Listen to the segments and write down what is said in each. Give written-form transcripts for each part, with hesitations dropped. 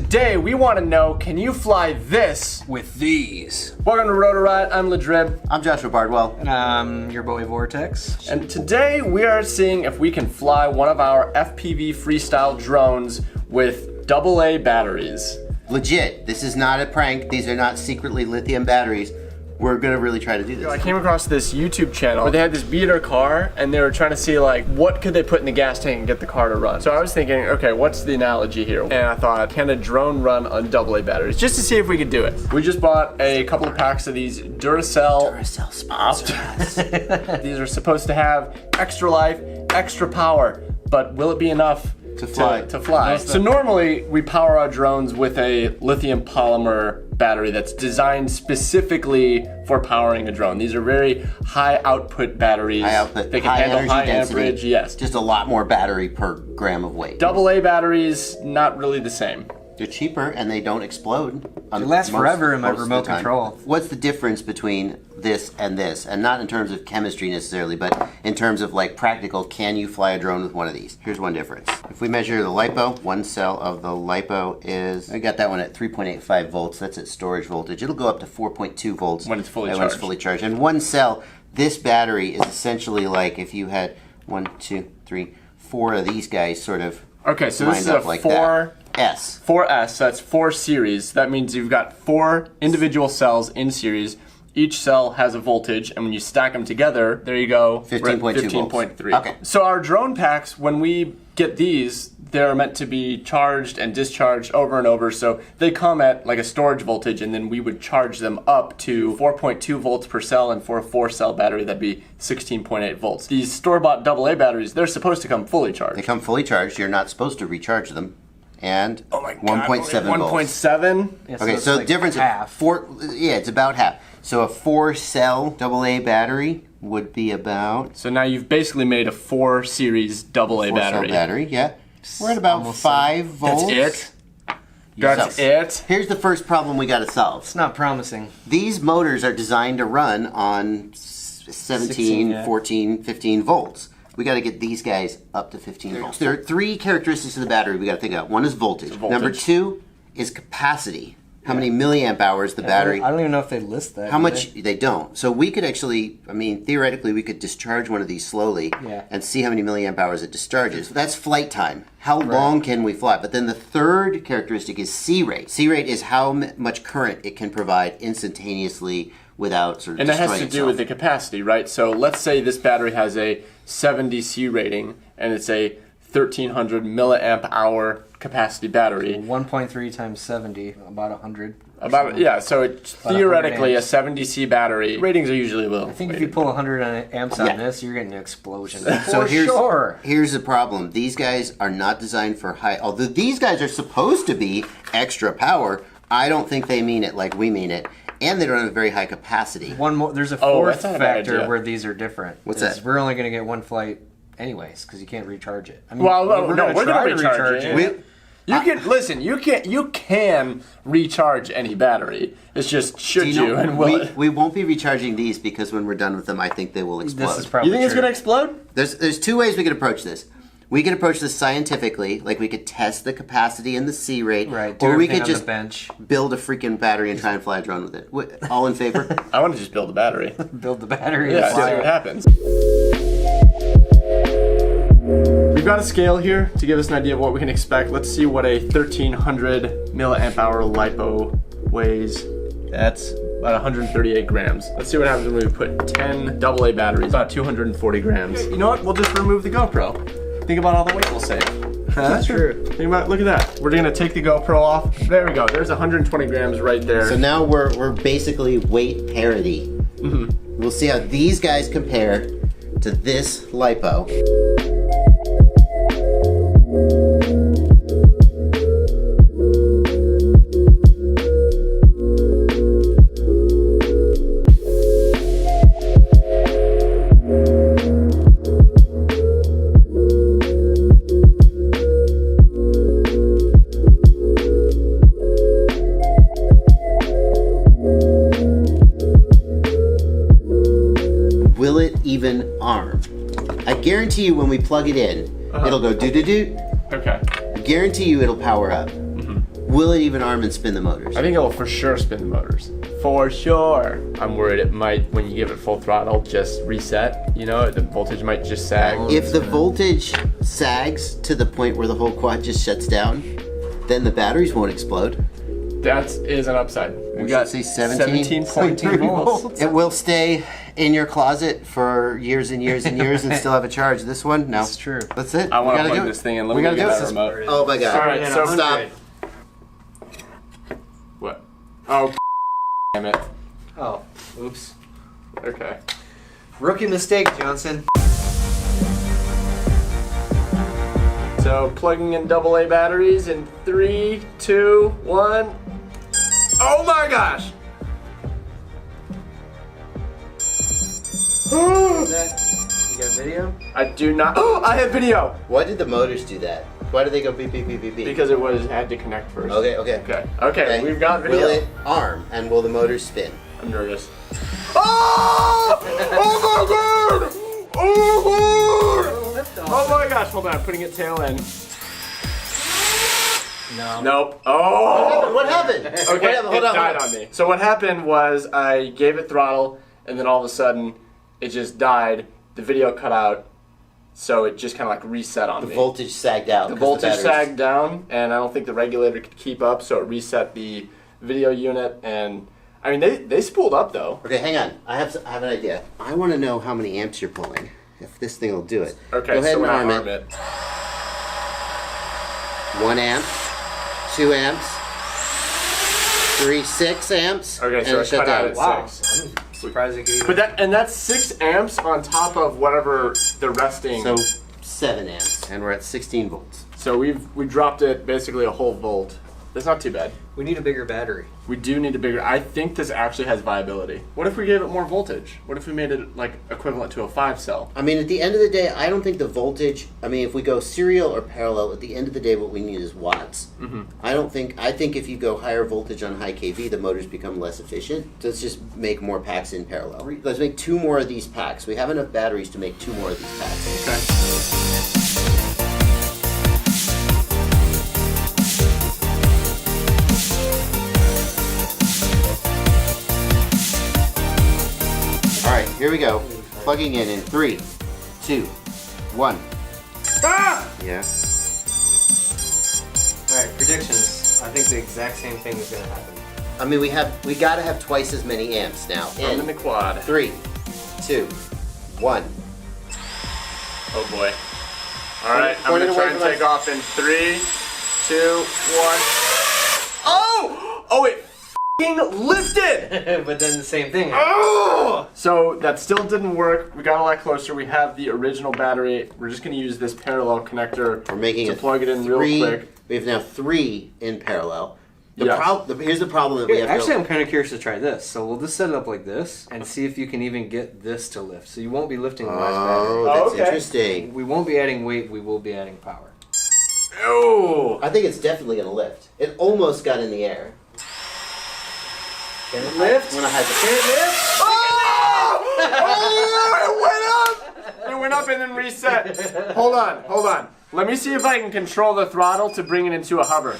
today we want to know, can you fly this with these? Welcome to Rotoride, I'm Ladrib. I'm Joshua Bardwell. And I'm your boy Vortex. And today we are seeing if we can fly one of our FPV freestyle drones with AA batteries. Legit, this is not a prank. These are not secretly lithium batteries. We're gonna really try to do this. I came across this YouTube channel where they had this beater car and they were trying to see like what could they put in the gas tank and get the car to run. So I was thinking, okay, what's the analogy here? And I thought, can a drone run on AA batteries? Just to see if we could do it. We just bought a couple of packs of these Duracell sponsor us. These are supposed to have extra life, extra power, but will it be enough to fly? So normally we power our drones with a lithium polymer battery that's designed specifically for powering a drone. These are very high output batteries. High output, they can high handle energy high density, amperage, yes. Just a lot more battery per gram of weight. AA batteries, not really the same. They're cheaper and they don't explode. They last forever in my remote control. What's the difference between this? And not in terms of chemistry necessarily, but in terms of like practical, can you fly a drone with one of these? Here's one difference. If we measure the LiPo, one cell of the LiPo is, I got that one at 3.85 volts. That's at storage voltage. It'll go up to 4.2 volts when it's fully charged. And one cell, this battery is essentially like if you had 1, 2, 3, 4 of these guys sort of okay, so this is a like 4S, so that's 4 series. That means you've got 4 individual cells in series. Each cell has a voltage, and when you stack them together, there you go, 15.3. Okay. So our drone packs, when we get these, they're meant to be charged and discharged over and over, so they come at like a storage voltage, and then we would charge them up to 4.2 volts per cell, and for a 4-cell battery, that'd be 16.8 volts. These store-bought AA batteries, they're supposed to come fully charged. They come fully charged. You're not supposed to recharge them. And oh my God, 1.7 volts. 1.7? Yeah, so the difference half. It's about half. So a 4-cell AA battery would be about. So now you've basically made a 4 series AA battery. Battery, yeah. We're at about 5 volts. That's it? That's it? Here's the first problem we got to solve. It's not promising. These motors are designed to run on 17, 14, 15 volts. We got to get these guys up to 15 volts. There are 3 characteristics of the battery we got to think about. One is voltage. Number 2 is capacity. How many milliamp hours the battery. I don't even know if they list that. How much they don't. So we could actually, I mean, theoretically, we could discharge one of these slowly and see how many milliamp hours it discharges. That's flight time. How long can we fly? But then the third characteristic is C rate. C rate is how much current it can provide instantaneously without sort of and that has to itself. do with the capacity, right? So let's say this battery has a 70 C rating and it's a 1300 milliamp hour capacity battery. 1.3 times 70, about 100. So it's theoretically a 70 C battery. Ratings are usually low. I think if you pull 100 amps on this, you're getting an explosion. So here's the problem. These guys are not designed for high, although these guys are supposed to be extra power, I don't think they mean it like we mean it. And they don't have a very high capacity. One more. There's a fourth factor where these are different. What's that? We're only going to get one flight anyways, because you can't recharge it. I mean, we're going to recharge it. You can recharge any battery. It's just should you and will it? We won't be recharging these because when we're done with them, I think they will explode. This is probably You think it's going to explode? There's 2 ways we could approach this. We could approach this scientifically, like we could test the capacity and the C rate, right? Or we could just bench, build a freaking battery and try and fly a drone with it. All in favor? I want to just build a battery. Build the battery. Yeah, see what happens. We've got a scale here to give us an idea of what we can expect. Let's see what a 1300 milliamp hour LiPo weighs. That's about 138 grams. Let's see what happens when we put 10 AA batteries, about 240 grams. You know what? We'll just remove the GoPro. Think about all the weight we'll save. That's true. Think about, look at that. We're gonna take the GoPro off. There we go. There's 120 grams right there. So now we're basically weight parity. Mm-hmm. We'll see how these guys compare to this LiPo. Even arm. I guarantee you when we plug it in, it'll go do-do-do. Okay. I guarantee you it'll power up. Will it even arm and spin the motors? I think it'll for sure spin the motors. For sure. I'm worried it might, when you give it full throttle, just reset. You know, the voltage might just sag. If the voltage sags to the point where the whole quad just shuts down, then the batteries won't explode. That is an upside. We got say 17.3 volts. It will stay in your closet for years and years and years and still have a charge. This one, no. That's true. That's it. I want to We gotta plug do it. this thing in. Let We me gotta get do that it. remote. Oh my god. All right, so stop. What? Oh, damn it. Oh, oops. Okay. Rookie mistake, Johnson. So plugging in AA batteries in 3, 2, 1. Oh my gosh! You got video? I do not. Oh, I have video Why did the motors do that? Why did they go beep beep beep beep beep? because it had to connect first. Okay. Okay. We've got video. Will it arm and will the motors spin? I'm nervous. Oh! Oh my god! Oh my god! Oh my gosh! Hold on, I'm putting it tail in. No. Nope. Oh! What happened? Okay, What happened? it died on me. So what happened was I gave it throttle, and then all of a sudden, it just died. The video cut out, so it just kind of like reset on The me. voltage sagged out. The 'cause voltage batteries- sagged down, and I don't think the regulator could keep up, so it reset the video unit. And I mean, they spooled up though. Okay, hang on. I have an idea. I want to know how many amps you're pulling. If this thing will do it. Okay, Go ahead so and when I arm arm it. it, 1 amp, 2 amps, 3, 6 amps. Okay, and so it it shut cut out down. at Wow. 6. I'm surprised it gave But that's 6 amps on top of whatever the resting. So 7 amps, and we're at 16 volts. So we dropped it basically a whole volt. That's not too bad. We need a bigger battery. We do need a bigger. I think this actually has viability. What if we gave it more voltage? What if we made it like equivalent to a 5 cell? I mean, at the end of the day, I don't think the voltage. I mean, if we go serial or parallel, at the end of the day, what we need is watts. Mm-hmm. I think if you go higher voltage on high kV, the motors become less efficient. Let's just make more packs in parallel. Let's make 2 more of these packs. We have enough batteries to make 2 more of these packs. Okay. All right, here we go. Plugging in 3, 2, 1. Ah! Yeah. Alright, predictions. I think the exact same thing is gonna happen. I mean, we gotta have twice as many amps now. I'm in the quad. 3, 2, 1. Oh boy. All right, I'm Point it gonna try away and from take us. off in 3, 2, 1. Oh! Oh, it f***ing lifted! But then the same thing. Oh! So that still didn't work. We got a lot closer. We have the original battery. We're just gonna use this parallel connector We're making to it plug it in 3. real quick. We have now 3 in parallel. Yes. Here's the problem that we have. Actually, I'm kind of curious to try this. So we'll just set it up like this and see if you can even get this to lift. So you won't be lifting the last Oh, battery. that's Okay. interesting. We won't be adding weight. We will be adding power. Oh! I think it's definitely gonna lift. It almost got in the air. Can it lift? When I had Can it lift? Oh! It went up! It went up and then reset. Hold on. Let me see if I can control the throttle to bring it into a hover.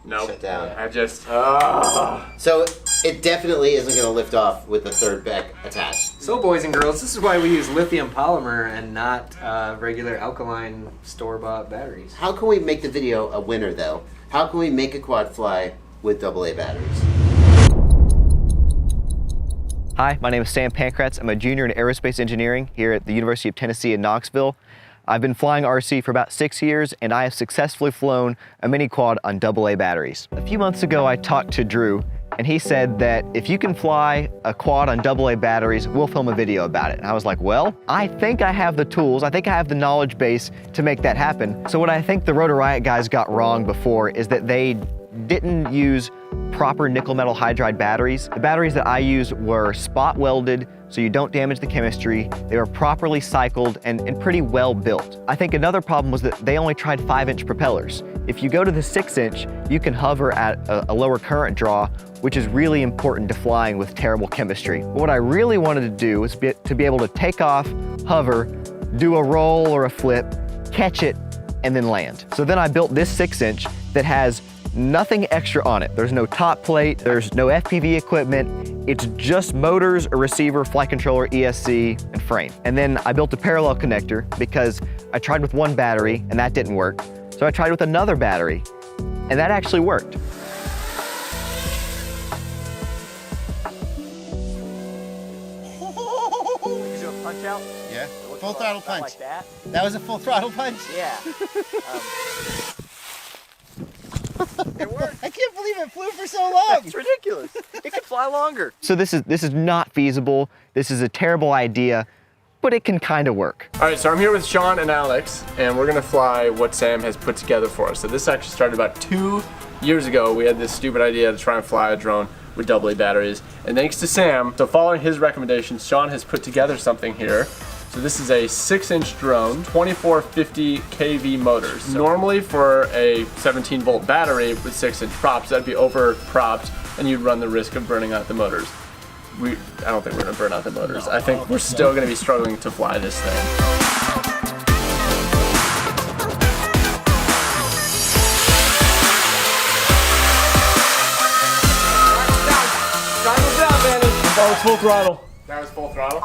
Nope. Shut down. I just. So it definitely isn't gonna lift off with the third back attached. So, boys and girls, this is why we use lithium polymer and not regular alkaline store-bought batteries. How can we make the video a winner though? How can we make a quad fly with AA batteries? Hi, my name is Sam Pankratz. I'm a junior in aerospace engineering here at the University of Tennessee in Knoxville. I've been flying RC for about 6 years, and I have successfully flown a mini quad on AA batteries. A few months ago, I talked to Drew, and he said that if you can fly a quad on AA batteries, we'll film a video about it. And I was like, well, I think I have the tools, I think I have the knowledge base to make that happen. So what I think the Rotor Riot guys got wrong before is that they didn't use proper nickel metal hydride batteries. The batteries that I used were spot welded, so you don't damage the chemistry. They were properly cycled and pretty well built. I think another problem was that they only tried 5-inch propellers. If you go to the 6-inch, you can hover at a lower current draw, which is really important to flying with terrible chemistry. But what I really wanted to do was to be able to take off, hover, do a roll or a flip, catch it, and then land. So then I built this 6-inch that has nothing extra on it. There's no top plate, there's no FPV equipment. It's just motors, a receiver, flight controller, ESC, and frame. And then I built a parallel connector because I tried with one battery and that didn't work. So I tried with another battery and that actually worked. Punch out? Yeah, full throttle punch. Like that? That was a full throttle punch? Yeah. It worked. I can't believe it flew for so long. It's ridiculous. It could fly longer. So this is not feasible. This is a terrible idea, but it can kind of work. All right, so I'm here with Sean and Alex, and we're gonna fly what Sam has put together for us. So this actually started about 2 years ago. We had this stupid idea to try and fly a drone with AA batteries. And thanks to Sam, so following his recommendations, Sean has put together something here. So this is a 6-inch drone, 2450 kV motors. So normally for a 17-volt battery with 6-inch props, that'd be over propped and you'd run the risk of burning out the motors. I don't think we're gonna burn out the motors. I think we're still gonna be struggling to fly this thing. That was full throttle. That was full throttle?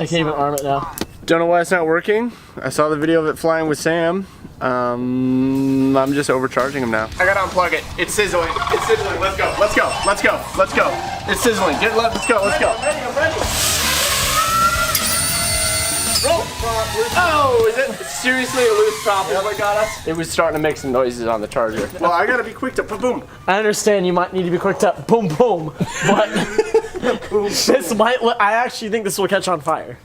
I can't even arm it now. Don't know why it's not working. I saw the video of it flying with Sam. I'm just overcharging him now. I gotta unplug it. It's sizzling. It's sizzling. Let's go. Let's go. Let's go. Let's go. It's sizzling. Get left. Let's go. Let's go. I'm ready. Roll. Oh, is it seriously a loose prop? Is what got us? It was starting to make some noises on the charger. Well, I gotta be quick to boom. I understand you might need to be quick to boom boom, but this might. I actually think this will catch on fire.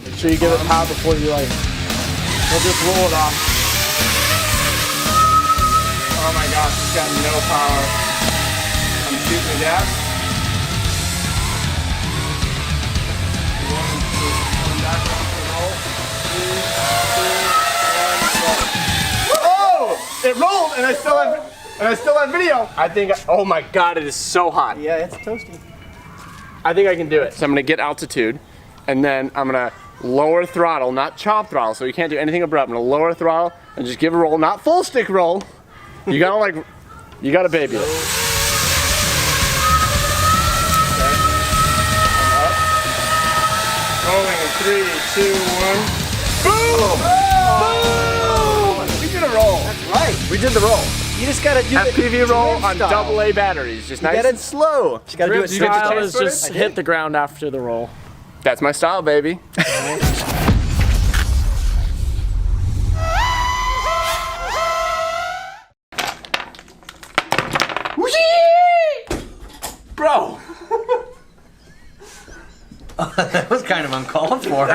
Make sure you give it power before you like. We'll just roll it off. Oh my gosh, it's got no power. I'm shooting the gas. Oh! It rolled, and I still have video. I think. Oh my God, it is so hot. Yeah, it's toasty. I think I can do it. So I'm gonna get altitude, and then I'm gonna lower throttle, not chop throttle. So you can't do anything abrupt. I'm gonna lower throttle and just give a roll, not full stick roll. You gotta baby it. Rolling in 3, 2, 1. Boom! Boom! We did a roll. That's right. We did the roll. You just gotta do FPV roll on AA batteries, just nice and slow. Just gotta do it Style is footage? just hit the ground after the roll. That's my style, baby. Bro! That was kind of uncalled for.